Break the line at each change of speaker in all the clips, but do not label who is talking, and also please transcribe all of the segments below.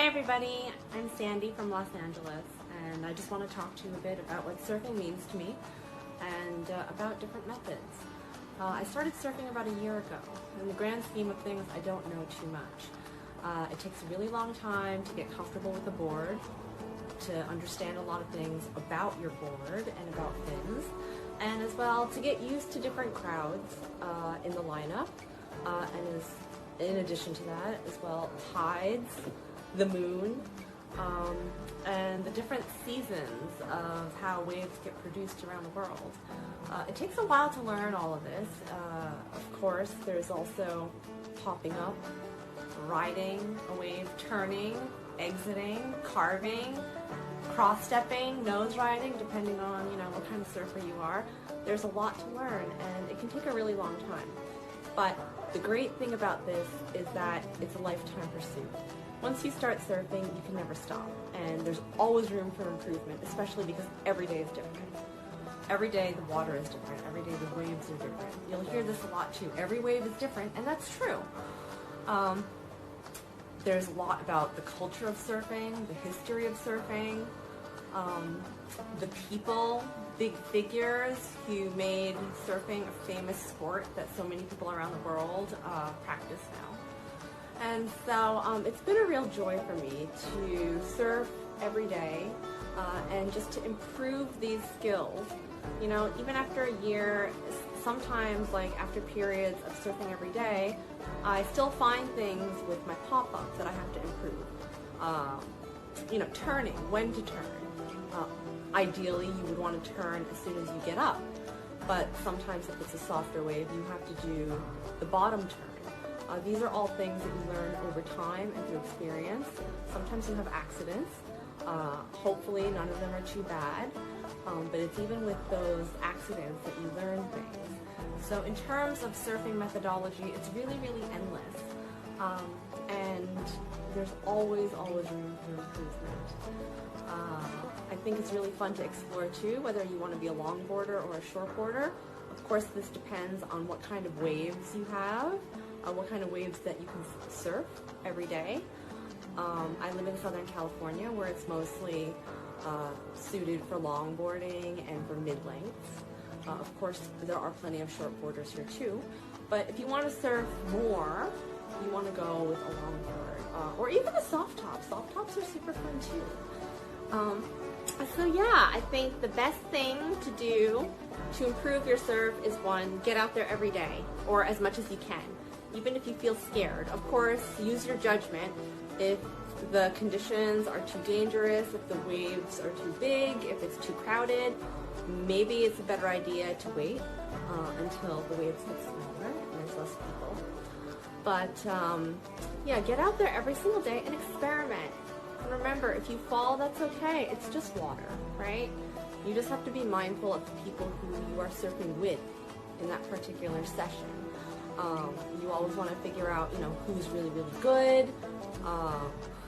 Hi everybody, I'm Sandy from Los Angeles, and I just want to talk to you a bit about what surfing means to me and about different methods. I started surfing about a year ago. In the grand scheme of things, I don't know too much. It takes a really long time to get comfortable with the board, to understand a lot of things about your board and about fins, and as well to get used to different crowds in the lineup, in addition to that as well, tides, the moon, and the different seasons of how waves get produced around the world. It takes a while to learn all of this. Of course, there's also popping up, riding a wave, turning, exiting, carving, cross-stepping, nose riding, depending on what kind of surfer you are. There's a lot to learn, and it can take a really long time. But the great thing about this is that it's a lifetime pursuit. Once you start surfing, you can never stop, and there's always room for improvement, especially because every day is different. Every day the water is different. Every day the waves are different. You'll hear this a lot too. Every wave is different, and that's true. There's a lot about the culture of surfing, the history of surfing, the people, big figures who made surfing a famous sport that so many people around the world practice now. And so it's been a real joy for me to surf every day and just to improve these skills. Even after a year, sometimes like after periods of surfing every day, I still find things with my pop-ups that I have to improve. Turning, when to turn. Ideally, you would want to turn as soon as you get up, but sometimes if it's a softer wave, you have to do the bottom turn. These are all things that you learn over time and through experience. Sometimes you have accidents. Hopefully none of them are too bad, but it's even with those accidents that you learn things. So in terms of surfing methodology, it's really, really endless. And there's always room for improvement. I think it's really fun to explore too, whether you want to be a longboarder or a shortboarder. Of course, this depends on what kind of waves you have, what kind of waves that you can surf every day. I live in Southern California, where it's mostly suited for longboarding and for mid-lengths. Of course, there are plenty of shortboarders here too, but if you want to surf more, you want to go with a longboard, or even a soft top. Soft tops are super fun too. So yeah, I think the best thing to do to improve your surf is one, get out there every day, or as much as you can, even if you feel scared. Of course, use your judgment. If the conditions are too dangerous, if the waves are too big, if it's too crowded, maybe it's a better idea to wait until the waves get smaller and there's less people. But yeah, get out there every single day and experiment. And remember, if you fall, that's okay. It's just water, right? You just have to be mindful of the people who you are surfing with in that particular session. You always want to figure out, who's really, really good,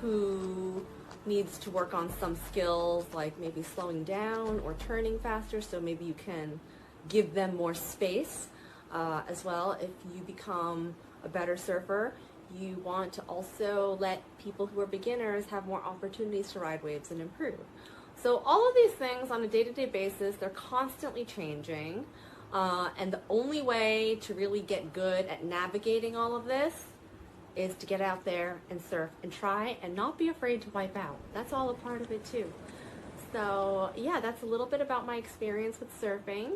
who needs to work on some skills like maybe slowing down or turning faster, so maybe you can give them more space as well. If you become a better surfer, you want to also let people who are beginners have more opportunities to ride waves and improve. So all of these things on a day-to-day basis, they're constantly changing, and the only way to really get good at navigating all of this is to get out there and surf and try and not be afraid to wipe out. That's all a part of it too. So yeah, that's a little bit about my experience with surfing.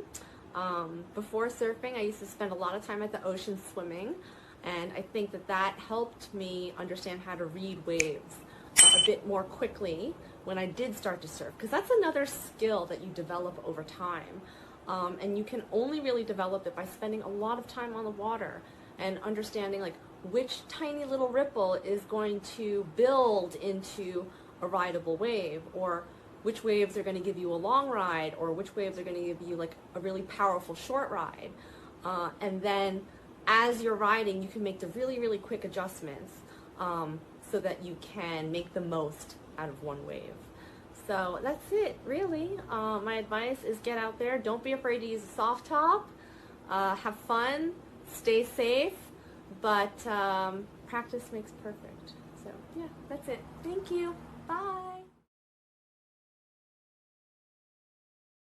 Before surfing, I used to spend a lot of time at the ocean swimming, and I think that helped me understand how to read waves a bit more quickly when I did start to surf, because that's another skill that you develop over time. And you can only really develop it by spending a lot of time on the water and understanding like which tiny little ripple is going to build into a rideable wave, or which waves are going to give you a long ride, or which waves are going to give you like a really powerful short ride. And then as you're riding, you can make the really, really quick adjustments so that you can make the most out of one wave. So that's it, really. My advice is get out there. Don't be afraid to use a soft top. Have fun. Stay safe. But practice makes perfect. So yeah, that's it. Thank you.